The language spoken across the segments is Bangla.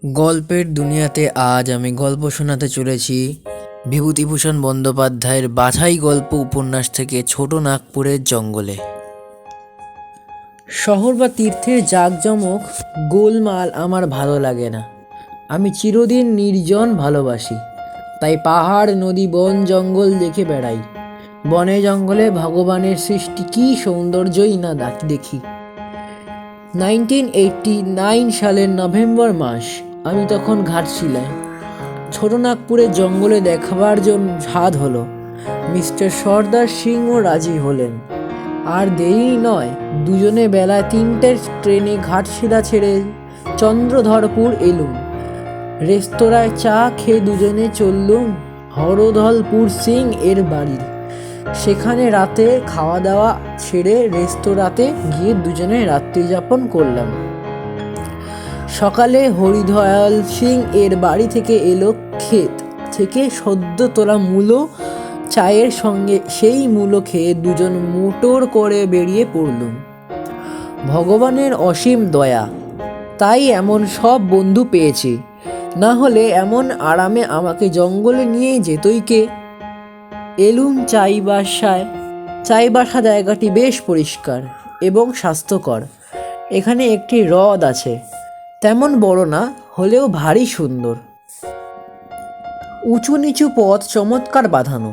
গল্পের দুনিয়াতে আজ আমি গল্প শোনাতে চলেছি বিভূতিভূষণ বন্দ্যোপাধ্যায়ের বাছাই গল্প উপন্যাস থেকে ছোট নাগপুরের জঙ্গলে। শহর বা তীর্থের জাঁকজমক গোলমাল আমার ভালো লাগে না। আমি চিরদিন নির্জন ভালোবাসি। তাই পাহাড়, নদী, বন, জঙ্গল দেখে বেড়াই। বনে জঙ্গলে ভগবানের সৃষ্টি কী সৌন্দর্যই না দেখি। 1989 সালের নভেম্বর মাস। আমি তখন ঘাটশিলায়। ছোট নাগপুরের জঙ্গলে দেখাবার জন্য ঝাঁদ হলো। মিস্টার সর্দার সিংও রাজি হলেন। আর দেরি নয়, দুজনে বেলা 3টের ট্রেনে ঘাটশিলা ছেড়ে চন্দ্রধরপুর এলুম। রেস্তোরাঁয় চা খেয়ে দুজনে চললুম হরধলপুর সিং এর বাড়ি। সেখানে রাতে খাওয়া দাওয়া ছেড়ে রেস্তোরাঁতে গিয়ে দুজনে রাত্রিযাপন করলাম। সকালে হরিদয়াল সিং এর বাড়ি থেকে এলো ক্ষেত থেকে সদ্য তোলা মূলো। চায়ের সঙ্গে সেই মূলো খেয়ে দুজন মোটর করে বেরিয়ে পড়লুম। ভগবানের অসীম দয়া, তাই এমন সব বন্ধু পেয়েছি, না হলে এমন আরামে আমাকে জঙ্গলে নিয়ে যেতই কে। এলুম চাইবাসায়। চাইবাসা জায়গাটি বেশ পরিষ্কার এবং স্বাস্থ্যকর। এখানে একটি হ্রদ আছে, তেমন বড় না হলেও ভারী সুন্দর। উঁচু নিচু পথ চমৎকার বাঁধানো।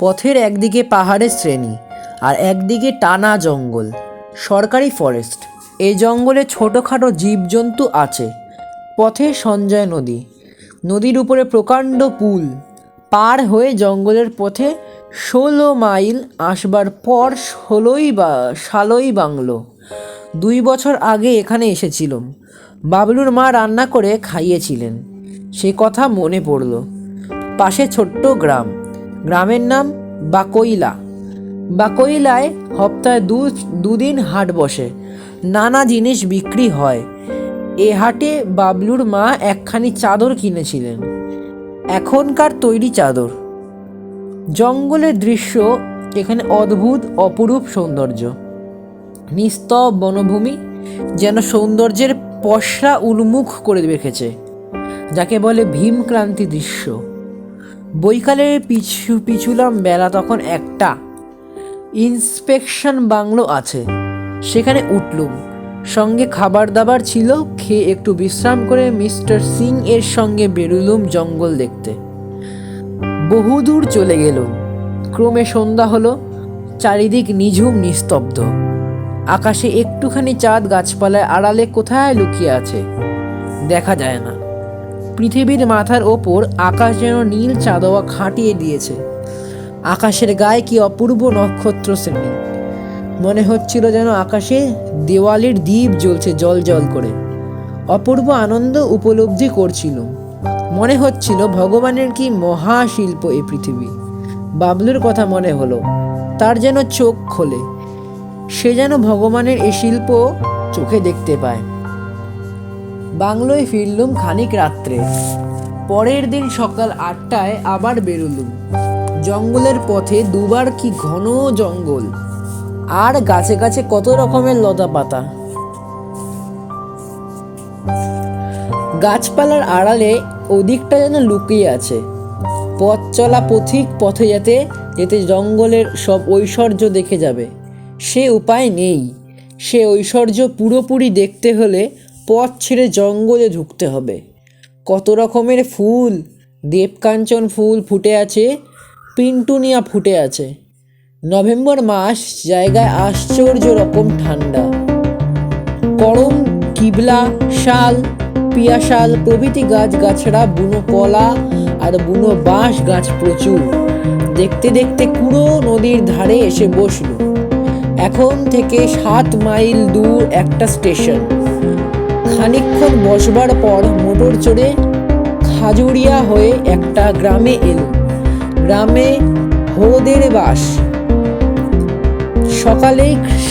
পথের একদিকে পাহাড়ের শ্রেণী আর একদিকে টানা জঙ্গল, সরকারি ফরেস্ট। এই জঙ্গলে ছোটোখাটো জীবজন্তু আছে। পথে সঞ্জয় নদী, নদীর উপরে প্রকাণ্ড পুল। পার হয়ে জঙ্গলের পথে 16 মাইল আসবার পর শালই বাংলো। 2 বছর আগে এখানে এসেছিলাম। বাবলুর মা রান্না করে খাইয়েছিলেন, সে কথা মনে পড়ল। পাশে ছোট্ট গ্রাম, গ্রামের নাম বাকইলা। বাকইলায় সপ্তাহে দুদিন হাট বসে, নানা জিনিস বিক্রি হয়। এ হাটে বাবলুর মা একখানি চাদর কিনেছিলেন, এখনকার তৈরি চাদর। জঙ্গলের দৃশ্য এখানে অদ্ভুত অপরূপ সৌন্দর্য। নিস্তব বনভূমি যেন সৌন্দর্যের পসরা উন্মুখ করে রেখেছে, যাকে বলে ভীমক্রান্তি দৃশ্য। বৈকালের পিছুলাম বেলা তখন 1টা। ইন্সপেকশন বাংলো আছে, সেখানে উঠলুম। সঙ্গে খাবার দাবার ছিল। খেয়ে একটু বিশ্রাম করে মিস্টার সিং এর সঙ্গে বেরুলুম জঙ্গল দেখতে। বহুদূর চলে গেলুম। ক্রমে সন্ধ্যা হলো। চারিদিক নিঝুম নিস্তব্ধ। আকাশে একটুখানি চাঁদ গাছপালায় আড়ালে কোথায় লুকিয়ে আছে, দেখা যায় না। পৃথিবীর মাথার ওপর আকাশ যেন নীল চাঁদোয়া খাটিয়ে দিয়েছে। আকাশের গায়ে কি অপূর্ব নক্ষত্র শ্রেণী। মনে হচ্ছিল যেন আকাশে দেওয়ালির দ্বীপ জ্বলছে জল জল করে। অপূর্ব আনন্দ উপলব্ধি করছিল। মনে হচ্ছিল ভগবানের কি মহাশিল্প এই পৃথিবী। বাবলুর কথা মনে হলো। তার যেন চোখ খোলে, সে যেন ভগবানের এই শিল্প চোখে দেখতে পায়। বাংলোয় ফিরলুম খানিক রাত্রে। পরের দিন সকাল 8টায় আবার বেরুলুম। জঙ্গলের পথে দুবার কি ঘন জঙ্গল, আর গাছে গাছে কত রকমের লতা পাতা। গাছপালার আড়ালে ওদিকটা যেন লুকিয়ে আছে। পথ চলা পথিক পথে যেতে যেতে জঙ্গলের সব ঐশ্বর্য দেখে যাবে, সে উপায় নেই। সে ঐশ্বর্য পুরোপুরি দেখতে হলে পথ ছেড়ে জঙ্গলে ঢুকতে হবে। কত রকমের ফুল, দেবকাঞ্চন ফুল ফুটে আছে, পিন্টুনিয়া ফুটে আছে। নভেম্বর মাস, জায়গায় আশ্চর্য রকম ঠান্ডা। করম, কিবলা, শাল, পিয়াশাল প্রভৃতি গাছগাছড়া, বুনো কলা আর বুনো বাঁশ গাছ প্রচুর। দেখতে দেখতে কুড়ো নদীর ধারে এসে বসল। এখন থেকে 7 মাইল দূর একটা স্টেশন। খানিকক্ষণ বসবার পর মোটর চড়ে খাজুরিয়া হয়ে একটা গ্রামে এলো। গ্রামে হোদের বাস।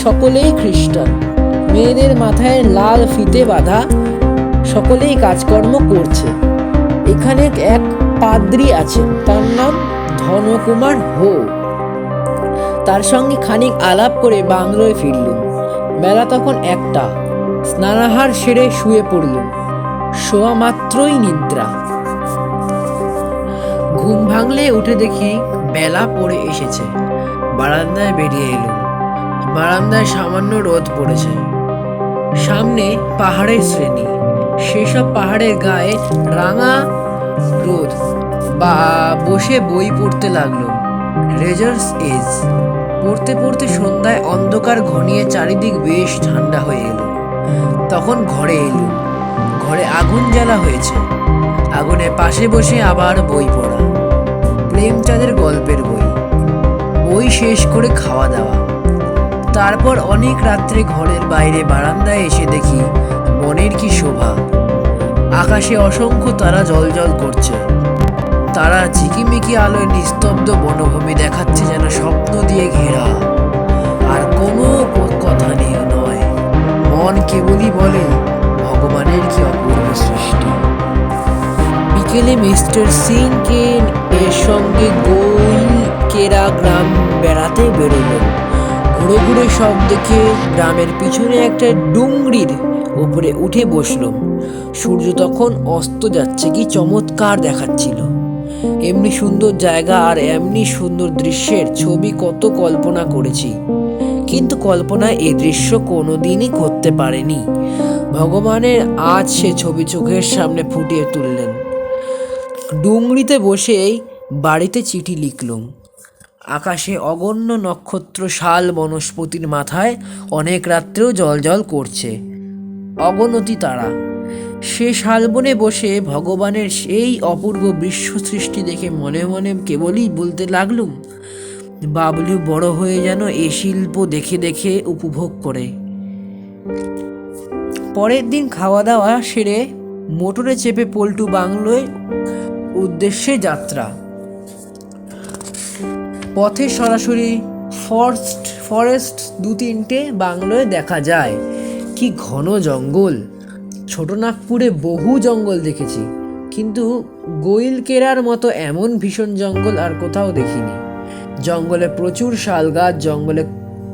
সকলেই খ্রিস্টান। মেয়েদের মাথায় লাল ফিতে বাঁধা। সকলেই কাজকর্ম করছে। এখানে এক পাদ্রী আছেন, তার নাম ধনকুমার হো। তার সঙ্গে খানিক আলাপ করে বাংলোয় ফিরলুম। বেলা তখন 1টা। স্নানাহার সেরে শুয়ে পড়লুম। শোয়া মাত্রই নিদ্রা। ঘুম ভাঙলে উঠে দেখি বেলা পড়ে এসেছে। বারান্দায় বেরিয়ে এলুম। বারান্দায় সামান্য রোদ পড়েছে। সামনে পাহাড়ের শ্রেণী, সেসব পাহাড়ের গায়ে রাঙা রোদ। বসে বই পড়তে লাগলো। রেজার্স এজ পড়তে পড়তে সন্ধ্যায় অন্ধকার ঘনিয়ে চারিদিক বেশ ঠান্ডা হয়ে এলো। তখন ঘরে এলুম। ঘরে আগুন জ্বালা হয়েছে। আগুনের পাশে বসে আবার বই পড়া, প্রেমচাঁদের গল্পের বই। বই শেষ করে খাওয়া দাওয়া। তারপর অনেক রাত্রে ঘরের বাইরে বারান্দায় এসে দেখি বনের কি শোভা। আকাশে অসংখ্য তারা জ্বলজ্বল করছে। তারা ঝিকিমিকি আলোয় নিস্তব্ধ বনভূমি দেখাচ্ছে যেন স্বপ্ন দিয়ে ঘেরা, আর কোনো কথা নেই নয়। মন কেবলই বলে ভগবানের কি অপূর্ব সৃষ্টি। বিকেলে মিস্টার সিংকে এর সঙ্গে গোইলকেরা গ্রাম বেড়াতে বেরোলো। ঘুরে ঘুরে সব দেখে গ্রামের পিছনে একটা ডুংরির উপরে উঠে বসলো। সূর্য তখন অস্ত যাচ্ছে, কি চমৎকার দেখাচ্ছিল। এমনি সুন্দর জায়গা আর এমনি সুন্দর দৃশ্যের ছবি কত কল্পনা করেছি, কিন্তু কল্পনায় এই দৃশ্য কোনোদিনই করতে পারেনি। ভগবানের আজ সে ছবি চোখের সামনে ফুটিয়ে তুললেন। ডুংরিতে বসেই বাড়িতে চিঠি লিখলুম। আকাশে অগণ্য নক্ষত্র, শাল বনস্পতির মাথায় অনেক রাত্রেও জ্বলজ্বল করছে অগণতি তারা। সে শালবনে বসে ভগবানের সেই অপূর্ব বিশ্ব সৃষ্টি দেখে মনে মনে কেবলই বলতে লাগলুম, বাবলু বড় হয়ে যেন এ শিল্প দেখে দেখে উপভোগ করে। পরের দিন খাওয়া দাওয়া সেরে মোটরে চেপে পল্টু বাংলোয় উদ্দেশ্যে যাত্রা। পথে সরাসরি ফরেস্ট 2-3টে বাংলোয় দেখা যায়। কি ঘন জঙ্গল! ছোটনাগপুরে বহু জঙ্গল দেখেছি, কিন্তু গোইলকেরার মতো এমন ভীষণ জঙ্গল আর কোথাও দেখিনি। জঙ্গলে প্রচুর শাল গাছ। জঙ্গলে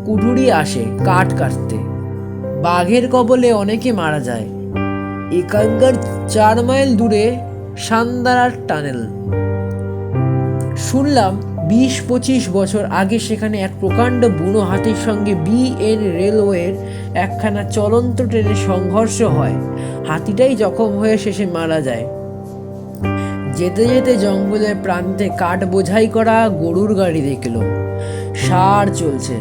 কুঠুরি আসে কাঠ কাটতে। বাঘের কবলে অনেকে মারা যায়। এখানকার 4 মাইল দূরে সান্দারার টানেল। শুনলাম 20-25 বছর আগে সেখানে এক প্রকাণ্ড বুনো হাতির সঙ্গে BN রেলওয়ের একখানা চলন্ত ট্রেনের সংঘর্ষ হয়। হাতিটাই জখম হয়ে শেষে মারা যায়। যেতে যেতে জঙ্গলের প্রান্তে কাঠ বোঝাই করা গরুর গাড়ি দেখল, সার চলছে।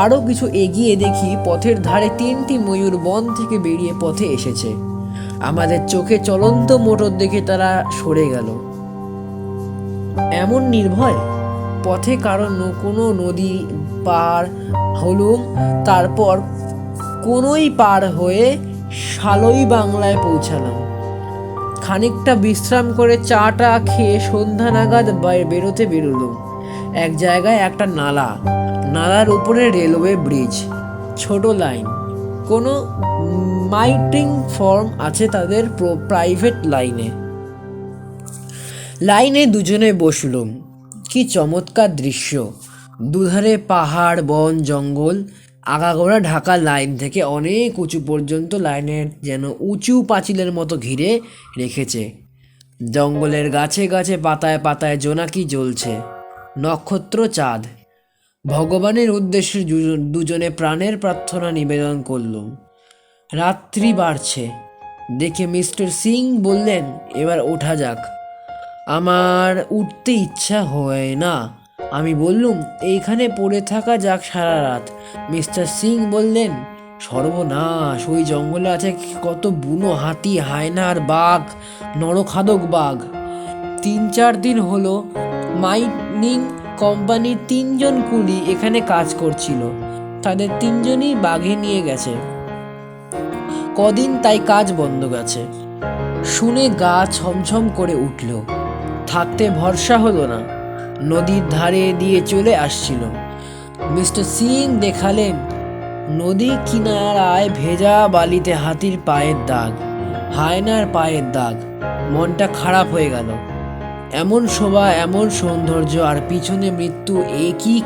আরো কিছু এগিয়ে দেখি পথের ধারে 3টি ময়ূর বন থেকে বেরিয়ে পথে এসেছে। আমাদের চোখে চলন্ত মোটর দেখে তারা সরে গেল। এমন নির্ভয় পথে কোনো নদী পার হলুম। তারপর কোনোই পার হয়ে শালই বাংলায় পৌঁছালাম। খানিকটা বিশ্রাম করে চাটা খেয়ে সন্ধ্যা নাগাদ বেরোলুম। এক জায়গায় একটা নালার উপরে রেলওয়ে ব্রিজ, ছোট লাইন। কোনো মাইটিং ফর্ম আছে তাদের প্রাইভেট লাইনে দুজনে বসলুম। কি চমৎকার দৃশ্য! দুধারে পাহাড়, বন, জঙ্গল। আগাগোড়া ঢাকা লাইন থেকে অনেক উঁচু পর্যন্ত লাইনের যেন উঁচু পাঁচিলের মতো ঘিরে রেখেছে। জঙ্গলের গাছে গাছে পাতায় পাতায় জোনাকি জ্বলছে, নক্ষত্র, চাঁদ। ভগবানের উদ্দেশ্যে দুজনে প্রাণের প্রার্থনা নিবেদন করলুম। রাত্রি বাড়ছে দেখে মিস্টার সিং বললেন, এবার ওঠা যাক। আমার উঠতে ইচ্ছা হয় না। আমি বললুম, এইখানে পড়ে থাকা যাক সারা রাত। মিস্টার সিং বললেন, সর্বনাশ! ওই জঙ্গলে আছে কত বুনো হাতি, হায়না আর বাঘ, নরখাদক বাঘ। 3-4 দিন হলো মাইনিং কোম্পানির 3 জন কুলি এখানে কাজ করছিল। তাদের 3 জনই বাঘে নিয়ে গেছে। কদিন তাই কাজ বন্ধ গেছে। শুনে গা ছমছম করে উঠল। থাকতে ভরসা হলো না। নদীর ধারে দিয়ে চলে আসছিল। মিস্টার সিং দেখালেন নদী কিনারায় ভেজা বালিতে হাতির পায়ের দাগ, হায়নার পায়ের দাগ। মনটা খারাপ হয়ে গেল। এমন শোভা, এমন সৌন্দর্য, আর পিছনে মৃত্যু, একই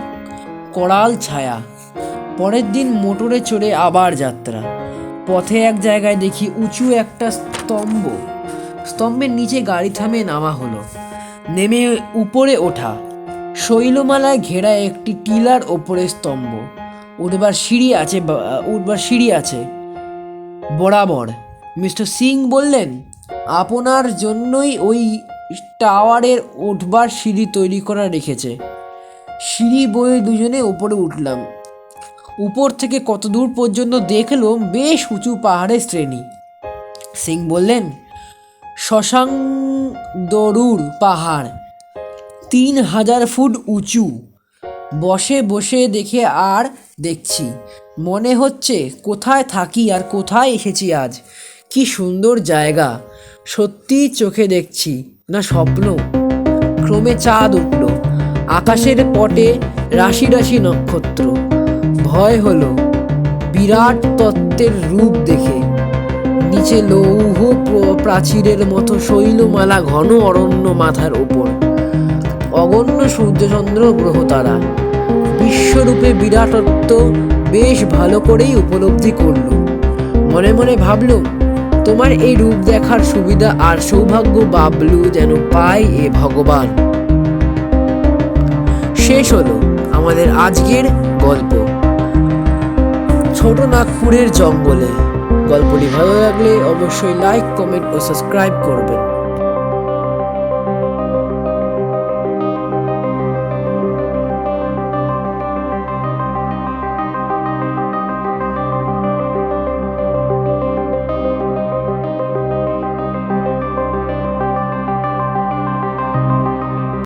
করাল ছায়া। পরের দিন মোটরে চড়ে আবার যাত্রা। পথে এক জায়গায় দেখি উঁচু একটা স্তম্ভ। স্তম্ভের নিচে গাড়ি থামিয়ে নামা হলো। নেমে উপরে ওঠা। শৈলমালায় ঘেরা একটি টিলার ওপরে স্তম্ভ। উঠবার সিঁড়ি আছে বরাবর। মিস্টার সিং বললেন, আপনার জন্যই ওই টাওয়ারের উঠবার সিঁড়ি তৈরি করা রেখেছে। সিঁড়ি বয়ে দুজনে উপরে উঠলাম। উপর থেকে কত দূর পর্যন্ত দেখলাম বেশ উঁচু পাহাড়ের শ্রেণী। সিং বললেন, শশাঙ্কদরুর পাহাড় 3000 ফুট উঁচু। বসে বসে দেখে আর দেখছি, মনে হচ্ছে কোথায় থাকি আর কোথায় এসেছি আজ। কি সুন্দর জায়গা! সত্যি চোখে দেখছি না স্বপ্ন? ক্রমে চাঁদ উঠল, আকাশের পটে রাশি রাশি নক্ষত্র। ভয় হলো বিরাট তত্ত্বের রূপ দেখে। নিচে লৌহ প্রাচীরের মতো শৈলমালা, ঘন অরণ্য, মাথার ওপর অগণ্য সূর্যচন্দ্র গ্রহ তারা। বিশ্বরূপে বিরাটত্ব বেশ ভালো করেই উপলব্ধি করল। মনে মনে ভাবলুম, তোমার এই রূপ দেখার সুবিধা আর সৌভাগ্য বাবলু যেন পায় এ ভগবান। শেষ হলো আমাদের আজকের গল্প, ছোট নাগপুরের জঙ্গলে। গল্পটি ভালো লাগলে অবশ্যই লাইক, কমেন্ট ও সাবস্ক্রাইব করবেন।